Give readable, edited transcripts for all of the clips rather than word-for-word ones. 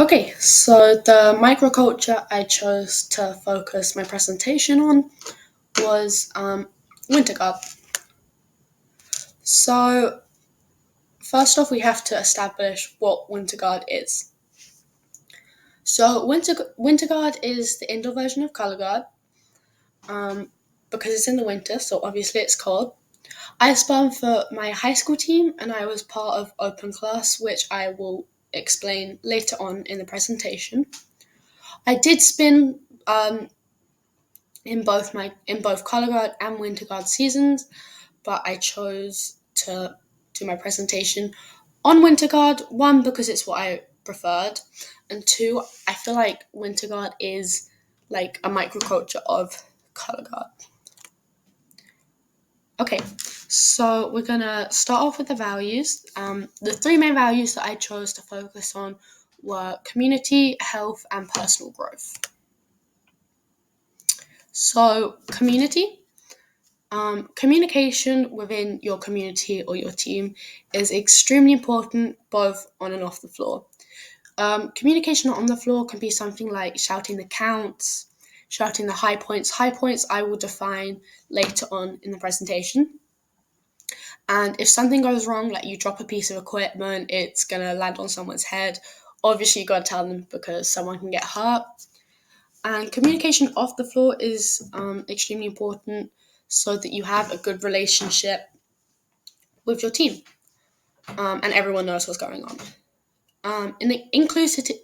Okay, so the microculture I chose to focus my presentation on was winter guard. So first off, we have to establish what winter guard is. So winter guard is the indoor version of color guard, because it's in the winter, so obviously it's cold. I spun for my high school team, and I was part of open class, which I will explain later on in the presentation. I did spin in both color guard and winter guard seasons, but I chose to do my presentation on winter guard. One, because it's what I preferred, and two, I feel like winter guard is like a microculture of color guard. Okay, so we're gonna start off with the values. The three main values that I chose to focus on were community, health, and personal growth. So community. Communication within your community or your team is extremely important both on and off the floor. Communication on the floor can be something like shouting the counts, shouting the high points. High points I will define later on in the presentation. And if something goes wrong, like you drop a piece of equipment, it's going to land on someone's head. Obviously, you got to tell them because someone can get hurt. And communication off the floor is extremely important so that you have a good relationship with your team, and everyone knows what's going on. And inclusivity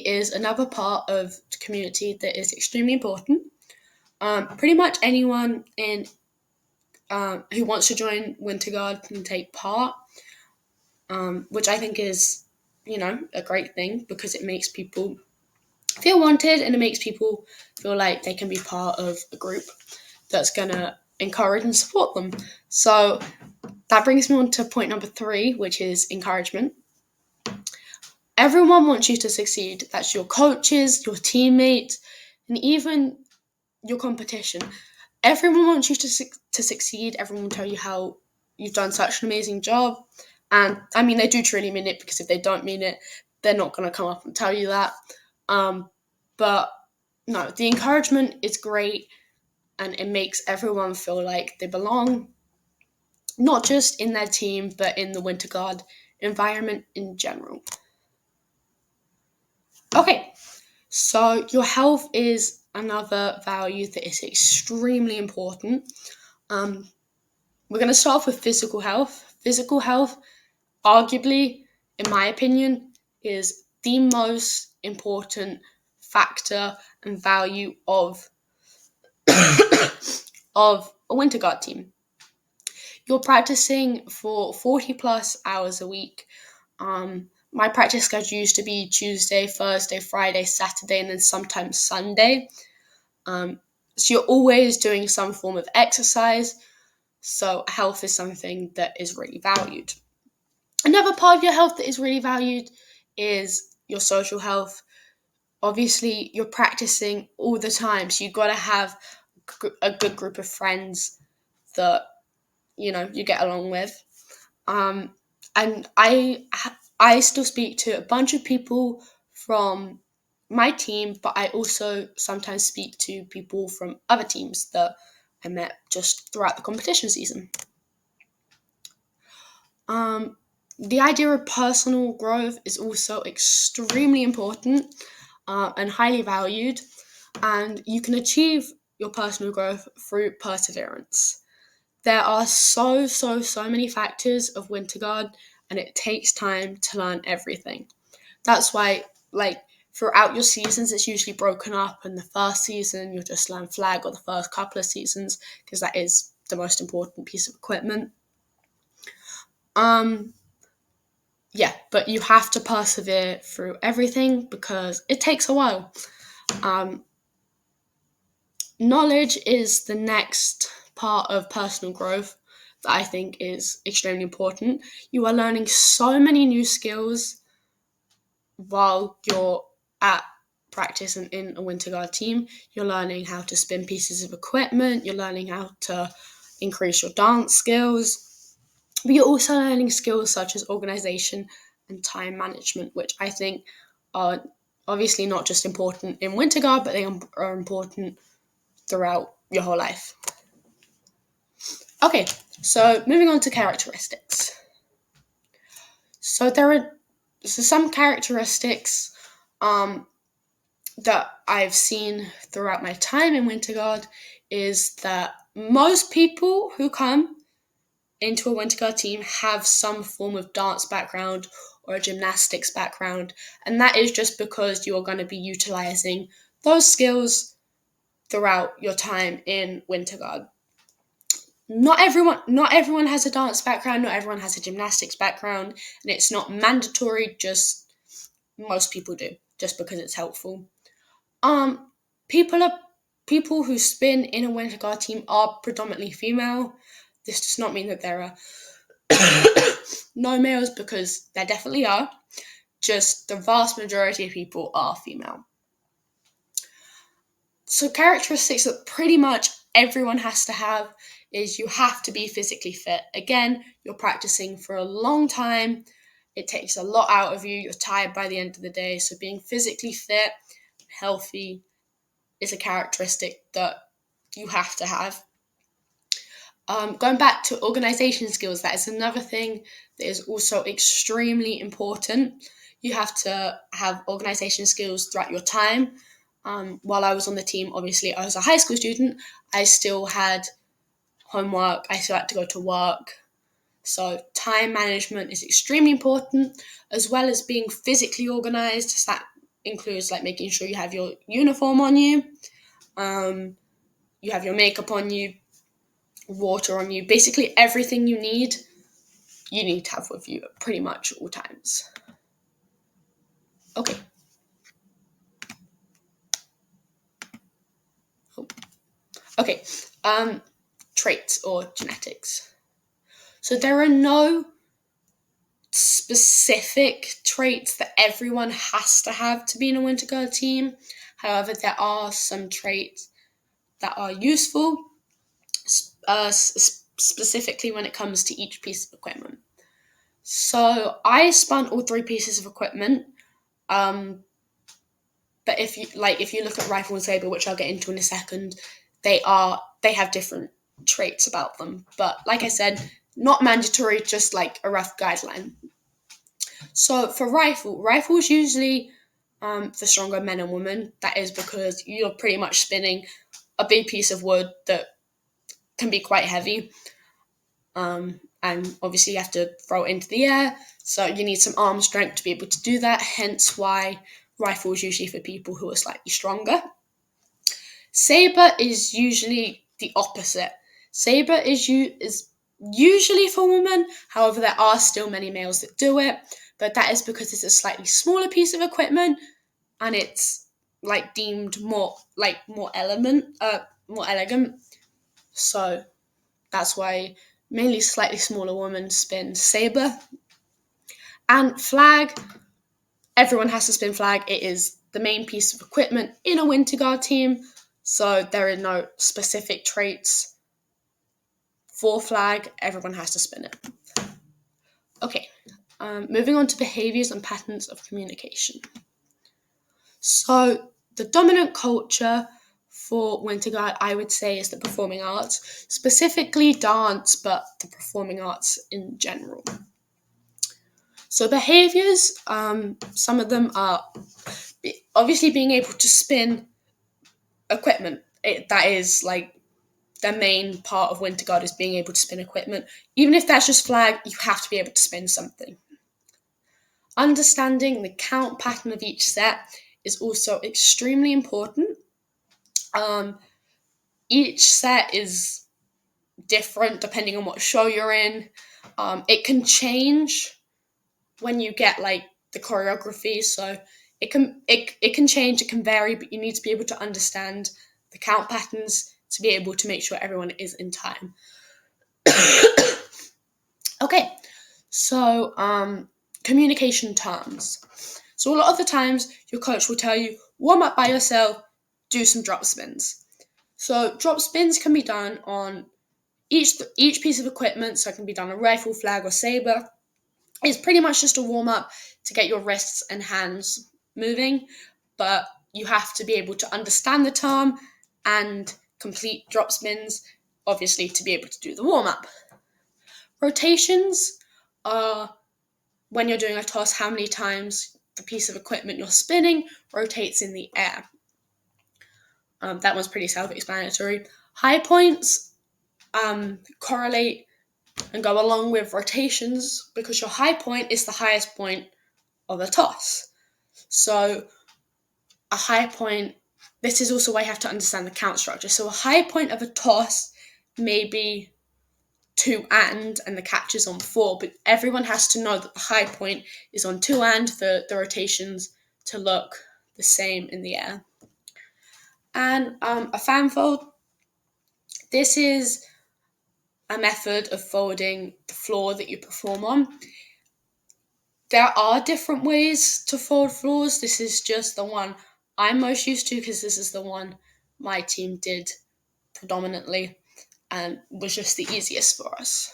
is another part of the community that is extremely important. Pretty much anyone who wants to join Winter Guard can take part, which I think is, a great thing because it makes people feel wanted and it makes people feel like they can be part of a group that's going to encourage and support them. So that brings me on to point number 3, which is encouragement. Everyone wants you to succeed. That's your coaches, your teammates, and even your competition. Everyone wants you to succeed. Everyone will tell you how you've done such an amazing job. And I mean, they do truly mean it, because if they don't mean it, they're not going to come up and tell you that. But no, the encouragement is great, and it makes everyone feel like they belong, not just in their team, but in the Winter Guard environment in general. Okay, so your health is another value that is extremely important. We're going to start off with physical health. Physical health, arguably, in my opinion, is the most important factor and value of of a Winter Guard team. You're practicing for 40 plus hours a week. My practice schedule used to be Tuesday, Thursday, Friday, Saturday, and then sometimes Sunday. So you're always doing some form of exercise. So health is something that is really valued. Another part of your health that is really valued is your social health. Obviously, you're practicing all the time, so you've got to have a good group of friends that you get along with. And I still speak to a bunch of people from my team, but I also sometimes speak to people from other teams that I met just throughout the competition season. The idea of personal growth is also extremely important and highly valued, and you can achieve your personal growth through perseverance. There are so many factors of Winter Guard, and it takes time to learn everything. That's why, throughout your seasons, it's usually broken up, and the first season you'll just learn flag, or the first couple of seasons, because that is the most important piece of equipment. But you have to persevere through everything because it takes a while. Knowledge is the next part of personal growth that I think is extremely important. You are learning so many new skills while you're at practice and in a Winter Guard team. You're learning how to spin pieces of equipment, you're learning how to increase your dance skills, but you're also learning skills such as organization and time management, which I think are obviously not just important in Winter Guard, but they are important throughout your whole life. Okay, so moving on to characteristics. So there are some characteristics that I've seen throughout my time in Winter Guard is that most people who come into a Winter Guard team have some form of dance background or a gymnastics background, and that is just because you are going to be utilizing those skills throughout your time in Winter Guard. Not everyone has a dance background, not everyone has a gymnastics background, and it's not mandatory, just most people do, just because it's helpful. People who spin in a Winter Guard team are predominantly female. This does not mean that there are no males, because there definitely are. Just the vast majority of people are female. So characteristics that pretty much everyone has to have is you have to be physically fit. Again, you're practicing for a long time. It takes a lot out of you. You're tired by the end of the day. So being physically fit, healthy is a characteristic that you have to have. Going back to organisation skills, that is another thing that is also extremely important. You have to have organisation skills throughout your time. While I was on the team, obviously, I was a high school student. I still had homework. I still had to go to work. So time management is extremely important, as well as being physically organised. So that includes like making sure you have your uniform on you, you have your makeup on you, water on you. Basically everything you need to have with you at pretty much all times. Okay, traits or genetics. So there are no specific traits that everyone has to have to be in a Winter Guard team. However, there are some traits that are useful, specifically when it comes to each piece of equipment. So I spun all 3 pieces of equipment. But if you look at rifle and saber, which I'll get into in a second, they have different traits about them. But like I said, not mandatory, just like a rough guideline. So for rifles usually for stronger men and women. That is because you're pretty much spinning a big piece of wood that can be quite heavy. And obviously you have to throw it into the air, so you need some arm strength to be able to do that, hence why rifles usually for people who are slightly stronger. Saber is usually the opposite. Saber is usually for women, however there are still many males that do it, but that is because it's a slightly smaller piece of equipment and it's like deemed more elegant. So that's why mainly slightly smaller women spin saber. And flag, everyone has to spin flag. It is the main piece of equipment in a Winter Guard team, so there are no specific traits for flag. Everyone has to spin it. Okay, moving on to behaviours and patterns of communication. So the dominant culture for Winter Guard, I would say, is the performing arts, specifically dance, but the performing arts in general. So behaviours, some of them are obviously being able to spin equipment. That is like the main part of Winter Guard, is being able to spin equipment. Even if that's just flag, you have to be able to spin something. Understanding the count pattern of each set is also extremely important. Each set is different depending on what show you're in. It can change when you get like the choreography, so it can change, it can vary, but you need to be able to understand the count patterns to be able to make sure everyone is in time. Okay, so communication terms. So a lot of the times your coach will tell you, warm up by yourself, do some drop spins. So drop spins can be done on each piece of equipment, so it can be done on rifle, flag, or saber. It's pretty much just a warm-up to get your wrists and hands moving, but you have to be able to understand the term and complete drop spins, obviously, to be able to do the warm-up. Rotations are when you're doing a toss, how many times the piece of equipment you're spinning rotates in the air. That one's pretty self-explanatory. High points correlate and go along with rotations because your high point is the highest point of a toss. So a high point, this is also why you have to understand the count structure. So a high point of a toss may be 2 and the catch is on 4, but everyone has to know that the high point is on 2 and for the rotations to look the same in the air. And a fan fold, this is a method of folding the floor that you perform on. There are different ways to fold floors. This is just the one I'm most used to because this is the one my team did predominantly and was just the easiest for us.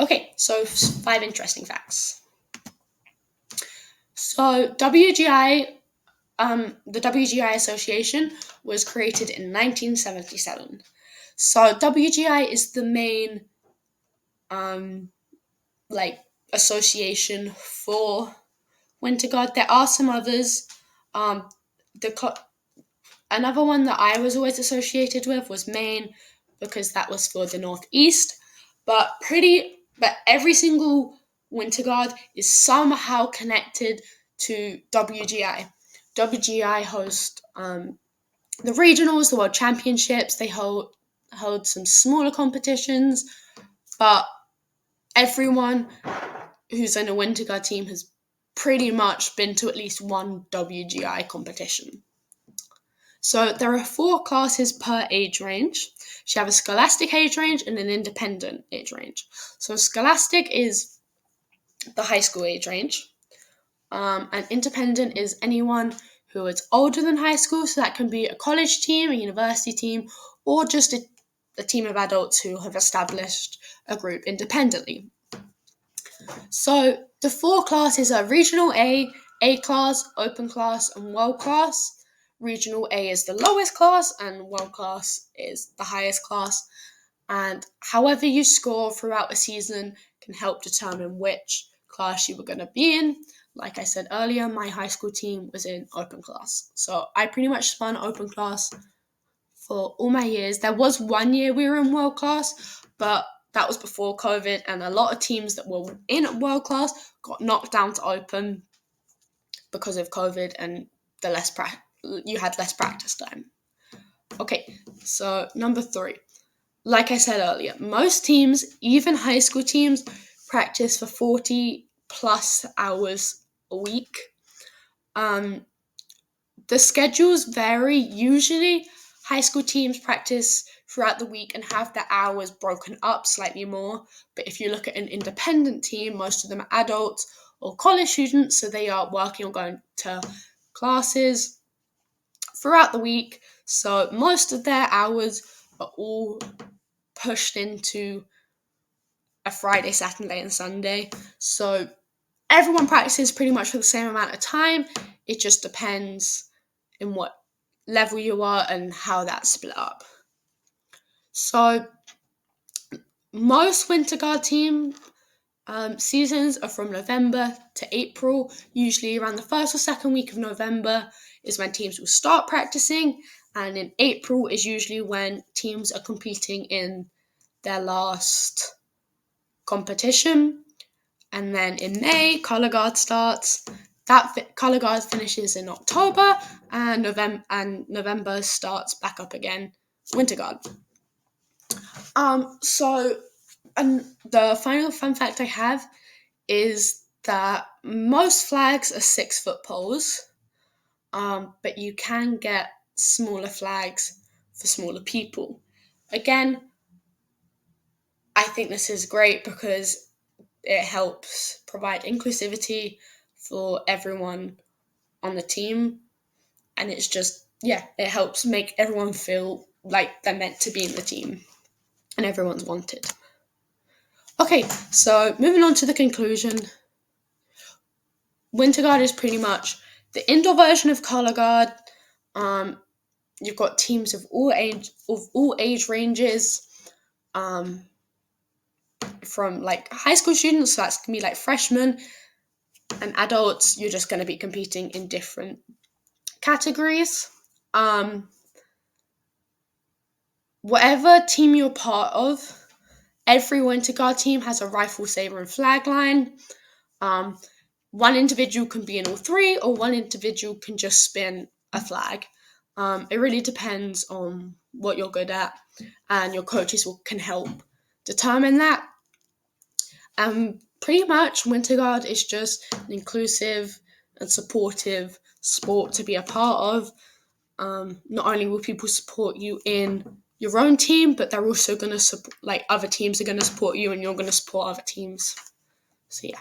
Okay, so 5 interesting facts. So WGI, the WGI Association was created in 1977. So WGI is the main association for Winter Guard. There are some others. Another one that I was always associated with was Maine because that was for the Northeast. But every single Winter Guard is somehow connected to WGI. WGI hosts the regionals, the World Championships. They hold some smaller competitions, but everyone who's in a Winter Guard team has pretty much been to at least one WGI competition. So there are 4 classes per age range. You have a scholastic age range and an independent age range. So scholastic is the high school age range. And independent is anyone who is older than high school. So that can be a college team, a university team, or just a team of adults who have established a group independently. So the 4 classes are Regional A class, Open class, and World class. Regional A is the lowest class, and World class is the highest class. And however you score throughout a season can help determine which class you were going to be in. Like I said earlier, my high school team was in Open class. So I pretty much spun Open class for all my years. There was 1 year we were in World class, but that was before COVID, and a lot of teams that were in World class got knocked down to Open because of COVID and you had less practice time. Okay, so number 3. Like I said earlier, most teams, even high school teams, practice for 40 plus hours a week. The schedules vary. Usually, high school teams practice throughout the week and have the hours broken up slightly more. But if you look at an independent team, most of them are adults or college students, so they are working or going to classes throughout the week. So most of their hours are all pushed into a Friday, Saturday, and Sunday. So everyone practices pretty much for the same amount of time. It just depends in what level you are and how that's split up. So most Winter Guard team seasons are from November to April. Usually around the 1st or 2nd week of November is when teams will start practicing, and in April is usually when teams are competing in their last competition. And then in May, Colour Guard starts. Colour Guard finishes in October, and November starts back up again, Winter Guard. And the final fun fact I have is that most flags are 6-foot poles, but you can get smaller flags for smaller people. Again, I think this is great because it helps provide inclusivity for everyone on the team, and it's just, it helps make everyone feel like they're meant to be in the team and everyone's wanted. Okay, so moving on to the conclusion. Winter Guard is pretty much the indoor version of Color Guard. Um, you've got teams of all age ranges, um, from like high school students, so that's gonna be like freshmen, and adults. You're just gonna be competing in different categories. Whatever team you're part of, every Winter Guard team has a rifle, saber, and flag line. One individual can be in all three, or one individual can just spin a flag. It really depends on what you're good at, and your coaches can help determine that. Pretty much, Winter Guard is just an inclusive and supportive sport to be a part of. Not only will people support you in your own team, but they're also going to support, like, other teams are going to support you, and you're going to support other teams. So yeah.